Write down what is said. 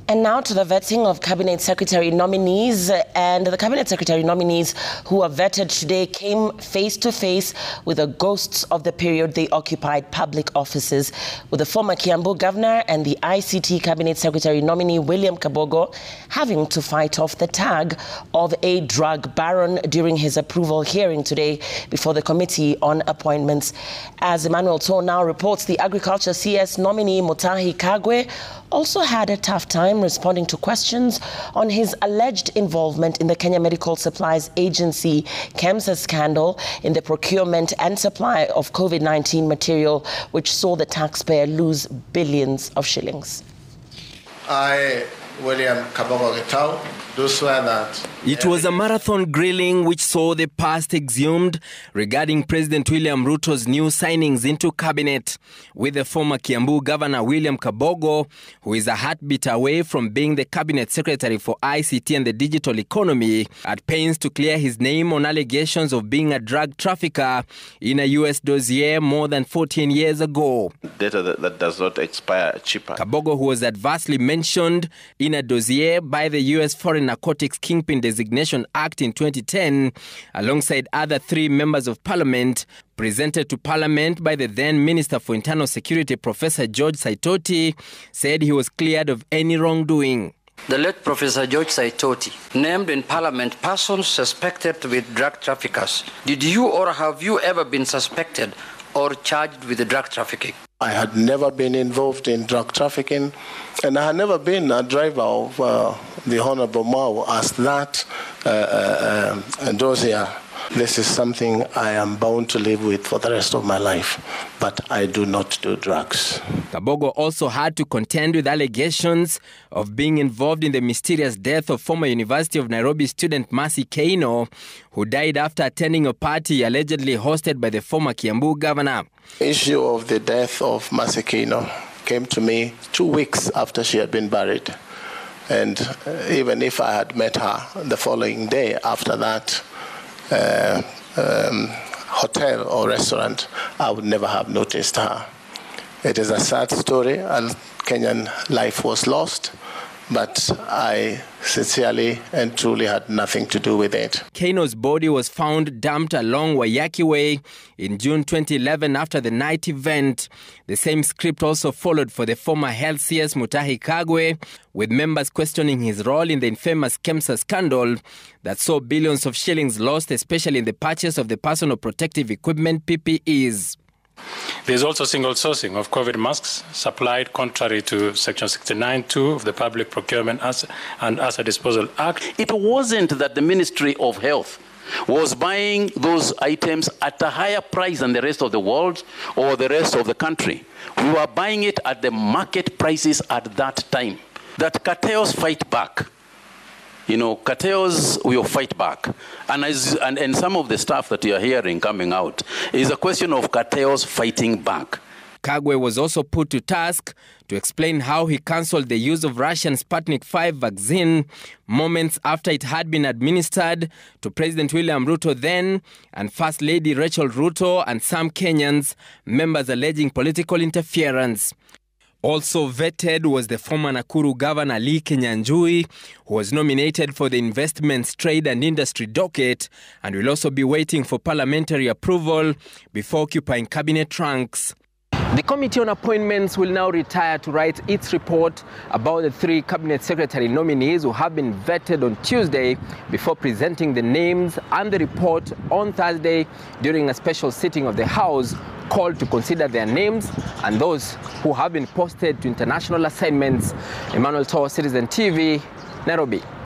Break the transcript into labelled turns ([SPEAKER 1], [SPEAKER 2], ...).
[SPEAKER 1] And now to the vetting of Cabinet Secretary nominees. And the Cabinet Secretary nominees who are vetted today came face to face with the ghosts of the period they occupied public offices, with the former Kiambu Governor and the ICT Cabinet Secretary nominee William Kabogo having to fight off the tag of a drug baron during his approval hearing today before the Committee on Appointments. As Emmanuel Toh now reports, the Agriculture CS nominee Mutahi Kagwe also had a tough time responding to questions on his alleged involvement in the Kenya Medical Supplies Agency KEMSA scandal in the procurement and supply of COVID-19 material, which saw the taxpayer lose billions of shillings.
[SPEAKER 2] I, William Kabogo, do swear that
[SPEAKER 3] it was a marathon grilling which saw the past exhumed regarding President William Ruto's new signings into cabinet, with the former Kiambu Governor William Kabogo, who is a heartbeat away from being the Cabinet Secretary for ICT and the digital economy, at pains to clear his name on allegations of being a drug trafficker in a US dossier more than 14 years ago.
[SPEAKER 4] Data that does not expire cheaper.
[SPEAKER 3] Kabogo, who was adversely mentioned in a dossier by the US Foreign Narcotics Kingpin Designation Act in 2010, alongside other 3 members of Parliament, presented to Parliament by the then Minister for Internal Security, Professor George Saitoti, said he was cleared of any wrongdoing.
[SPEAKER 5] The late Professor George Saitoti named in Parliament persons suspected with drug traffickers. Did you or have you ever been suspected or charged with drug trafficking?
[SPEAKER 2] I had never been involved in drug trafficking, and I had never been a driver of the Honorable Mao as that dossier. This is something I am bound to live with for the rest of my life, but I do not do drugs.
[SPEAKER 3] Kabogo also had to contend with allegations of being involved in the mysterious death of former University of Nairobi student Mercy Keino, who died after attending a party allegedly hosted by the former Kiambu Governor.
[SPEAKER 2] The issue of the death of Mercy Keino came to me 2 weeks after she had been buried. And even if I had met her the following day after that hotel or restaurant, I would never have noticed her. It is a sad story, and Kenyan life was lost, but I sincerely and truly had nothing to do with it.
[SPEAKER 3] Keino's body was found dumped along Waiyaki Way in June 2011 after the night event. The same script also followed for the former health CS Mutahi Kagwe, with members questioning his role in the infamous KEMSA scandal that saw billions of shillings lost, especially in the purchase of the personal protective equipment PPEs.
[SPEAKER 6] There's also single sourcing of COVID masks supplied contrary to Section 69(2) of the Public Procurement and Asset Disposal Act.
[SPEAKER 7] It wasn't that the Ministry of Health was buying those items at a higher price than the rest of the world or the rest of the country. We were buying it at the market prices at that time. That cartels fight back. You know, cartels will fight back. And some of the stuff that you are hearing coming out is a question of cartels fighting back.
[SPEAKER 3] Kagwe was also put to task to explain how he cancelled the use of Russian Sputnik V vaccine moments after it had been administered to President William Ruto then and First Lady Rachel Ruto and some Kenyans, members alleging political interference. Also vetted was the former Nakuru Governor Kinyanjui, who was nominated for the Investments, Trade and Industry docket and will also be waiting for parliamentary approval before occupying cabinet ranks. The Committee on Appointments will now retire to write its report about the 3 Cabinet Secretary nominees who have been vetted on Tuesday before presenting the names and the report on Thursday during a special sitting of the House called to consider their names and those who have been posted to international assignments. Emmanuel Toh, Citizen TV, Nairobi.